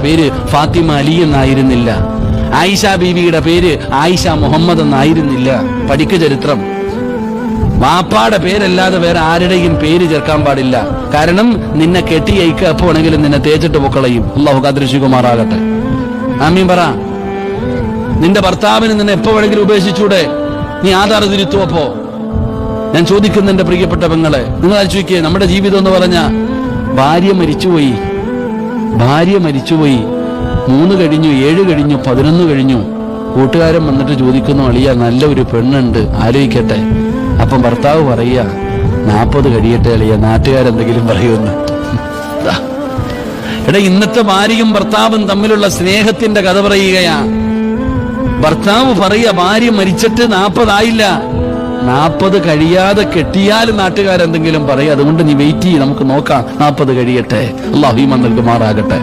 പേര് ഫാത്തിമ അലി എന്നായിരുന്നില്ല. ആയിഷ ബീവിയുടെ പേര് ആയിഷ മുഹമ്മദ് എന്നായിരുന്നില്ല. പഠിക്ക് ചരിത്രം. വാപ്പാടെ പേരല്ലാതെ വേറെ ആരുടെയും പേര് ചേർക്കാൻ പാടില്ല. കാരണം നിന്നെ കെട്ടിയയക്കുക എപ്പോ വേണമെങ്കിലും നിന്നെ തേച്ചിട്ട് പൊക്കളയും. അല്ലാഹു കാത്തിരക്ഷിക്കുമാറാകട്ടെ. ആമീൻ പറ. നിന്റെ ഭർത്താവിന് നിന്നെ എപ്പോ വേണമെങ്കിലും ഉപേക്ഷിച്ചൂടെ? നീ ആധാർ തിരുത്തുവപ്പോ? ഞാൻ ചോദിക്കുന്ന എന്റെ പ്രിയപ്പെട്ട പെങ്ങളെ, നിങ്ങൾ ആലോചിക്കുക. നമ്മുടെ ജീവിതം എന്ന് പറഞ്ഞ ഭാര്യ മരിച്ചുപോയി, 3 കഴിഞ്ഞു, 7 കഴിഞ്ഞു, 11 കഴിഞ്ഞു. കൂട്ടുകാരൻ വന്നിട്ട് ചോദിക്കുന്നു, അളിയ നല്ല ഒരു പെണ്ണുണ്ട്, ആലോചിക്കട്ടെ. അപ്പം ഭർത്താവ് പറയുക, 40 കഴിയട്ടെ അളിയ, നാട്ടുകാരെന്തെങ്കിലും പറയുമെന്ന്. എടാ, ഇന്നത്തെ ഭാര്യയും ഭർത്താവും തമ്മിലുള്ള സ്നേഹത്തിന്റെ കഥ പറയുകയാ. ഭർത്താവ് പറയുക, ഭാര്യ മരിച്ചിട്ട് 40 ആയില്ല, 40 കഴിയാതെ കെട്ടിയാൽ നാട്ടുകാരെന്തെങ്കിലും പറയും. അതുകൊണ്ട് നീ വെയിറ്റ് ചെയ്യ്, നമുക്ക് നോക്കാം, 40 കഴിയട്ടെ. അല്ലാഹു ഈമാൻ നൽകുമാറാകട്ടെ.